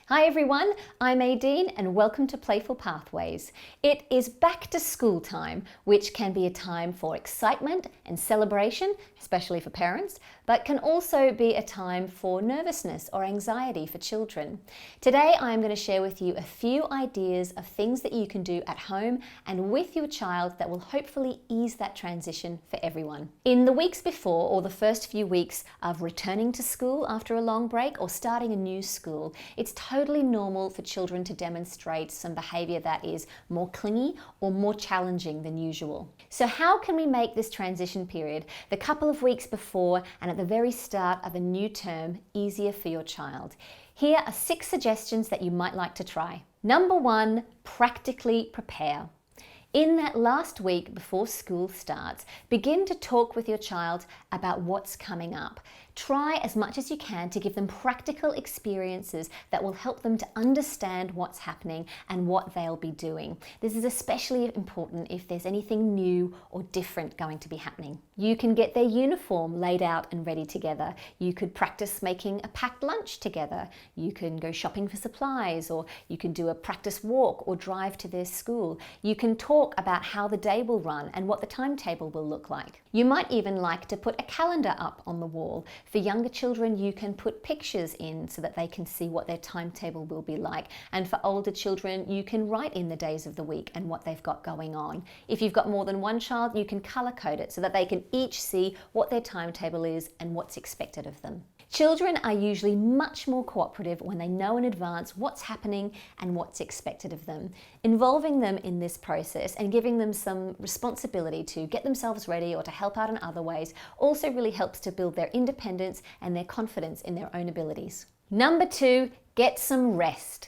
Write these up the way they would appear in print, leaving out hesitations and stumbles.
Hi everyone, I'm Aideen and welcome to Playful Pathways. It is back to school time, which can be a time for excitement and celebration, especially for parents, but can also be a time for nervousness or anxiety for children. Today I'm going to share with you a few ideas of things that you can do at home and with your child that will hopefully ease that transition for everyone. In the weeks before, or the first few weeks of returning to school after a long break or starting a new school, it's totally normal for children to demonstrate some behaviour that is more clingy or more challenging than usual. So how can we make this transition period, the couple of weeks before and at the very start of a new term, easier for your child? Here are 6 suggestions that you might like to try. Number 1, practically prepare. In that last week before school starts, begin to talk with your child about what's coming up. Try as much as you can to give them practical experiences that will help them to understand what's happening and what they'll be doing. This is especially important if there's anything new or different going to be happening. You can get their uniform laid out and ready together. You could practice making a packed lunch together. You can go shopping for supplies, or you can do a practice walk or drive to their school. You can talk about how the day will run and what the timetable will look like. You might even like to put a calendar up on the wall. For younger children, you can put pictures in so that they can see what their timetable will be like. And for older children, you can write in the days of the week and what they've got going on. If you've got more than one child, you can color code it so that they can each see what their timetable is and what's expected of them. Children are usually much more cooperative when they know in advance what's happening and what's expected of them. Involving them in this process and giving them some responsibility to get themselves ready or to help out in other ways also really helps to build their independence and their confidence in their own abilities. Number 2, get some rest.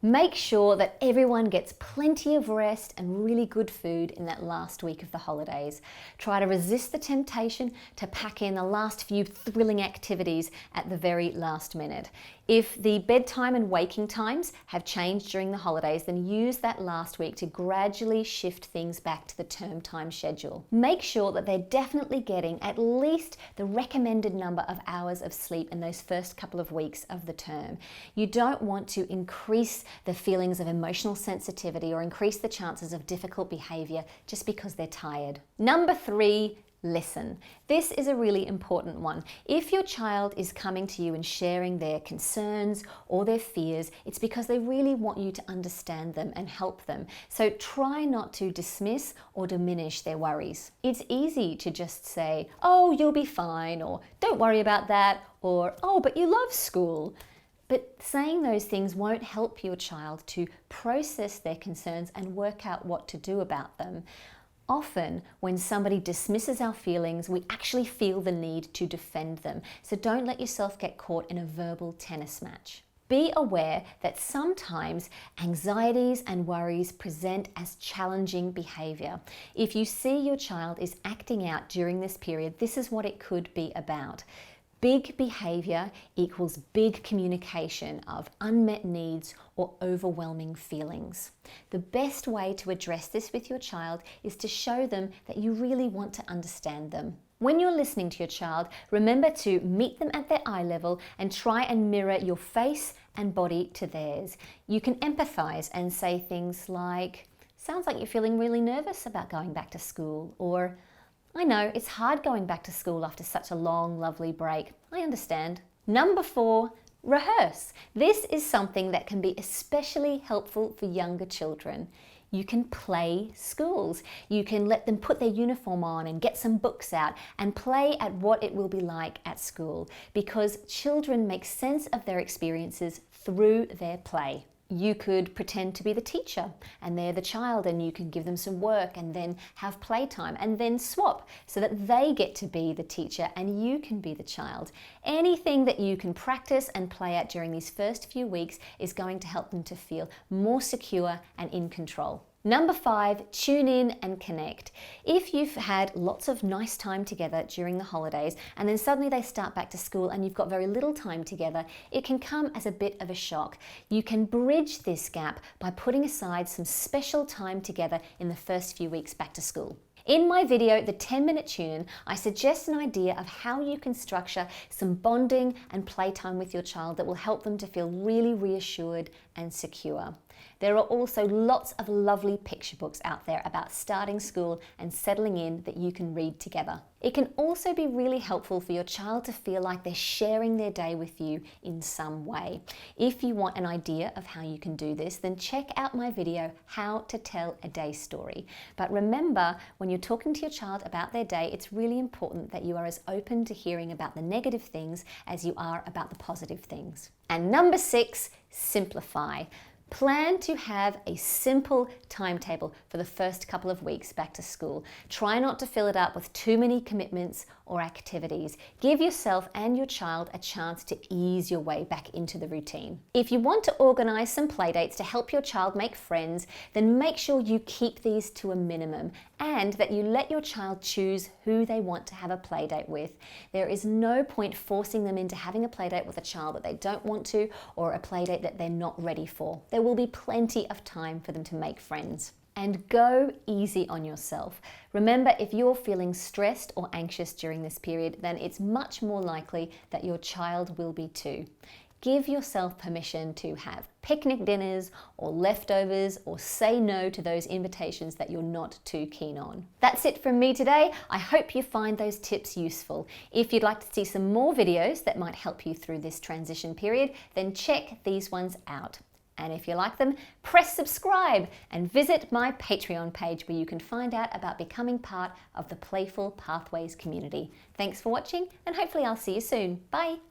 Make sure that everyone gets plenty of rest and really good food in that last week of the holidays. Try to resist the temptation to pack in the last few thrilling activities at the very last minute. If the bedtime and waking times have changed during the holidays, then use that last week to gradually shift things back to the term time schedule. Make sure that they're definitely getting at least the recommended number of hours of sleep in those first couple of weeks of the term. You don't want to increase the feelings of emotional sensitivity or increase the chances of difficult behavior just because they're tired. Number 3, listen. This is a really important one. If your child is coming to you and sharing their concerns or their fears, it's because they really want you to understand them and help them. So try not to dismiss or diminish their worries. It's easy to just say, "Oh, you'll be fine," or "Don't worry about that," or "Oh, but you love school." But saying those things won't help your child to process their concerns and work out what to do about them. Often, when somebody dismisses our feelings, we actually feel the need to defend them. So don't let yourself get caught in a verbal tennis match. Be aware that sometimes anxieties and worries present as challenging behavior. If you see your child is acting out during this period, this is what it could be about. Big behavior equals big communication of unmet needs or overwhelming feelings. The best way to address this with your child is to show them that you really want to understand them. When you're listening to your child, remember to meet them at their eye level and try and mirror your face and body to theirs. You can empathize and say things like, "Sounds like you're feeling really nervous about going back to school," or "I know, it's hard going back to school after such a long, lovely break. I understand." Number 4, rehearse. This is something that can be especially helpful for younger children. You can play schools. You can let them put their uniform on and get some books out and play at what it will be like at school, because children make sense of their experiences through their play. You could pretend to be the teacher and they're the child, and you can give them some work and then have playtime and then swap so that they get to be the teacher and you can be the child. Anything that you can practice and play at during these first few weeks is going to help them to feel more secure and in control. Number 5, tune in and connect. If you've had lots of nice time together during the holidays and then suddenly they start back to school and you've got very little time together, it can come as a bit of a shock. You can bridge this gap by putting aside some special time together in the first few weeks back to school. In my video, The 10-Minute Tune, I suggest an idea of how you can structure some bonding and playtime with your child that will help them to feel really reassured and secure. There are also lots of lovely picture books out there about starting school and settling in that you can read together. It can also be really helpful for your child to feel like they're sharing their day with you in some way. If you want an idea of how you can do this, then check out my video, How to Tell a Day Story. But remember, when you're talking to your child about their day, it's really important that you are as open to hearing about the negative things as you are about the positive things. And number 6, simplify. Plan to have a simple timetable for the first couple of weeks back to school. Try not to fill it up with too many commitments or activities. Give yourself and your child a chance to ease your way back into the routine. If you want to organise some playdates to help your child make friends, then make sure you keep these to a minimum and that you let your child choose who they want to have a playdate with. There is no point forcing them into having a playdate with a child that they don't want to or a playdate that they're not ready for. There will be plenty of time for them to make friends. And go easy on yourself. Remember, if you're feeling stressed or anxious during this period, then it's much more likely that your child will be too. Give yourself permission to have picnic dinners or leftovers or say no to those invitations that you're not too keen on. That's it from me today. I hope you find those tips useful. If you'd like to see some more videos that might help you through this transition period, then check these ones out. And if you like them, press subscribe and visit my Patreon page where you can find out about becoming part of the Playful Pathways community. Thanks for watching and hopefully I'll see you soon. Bye.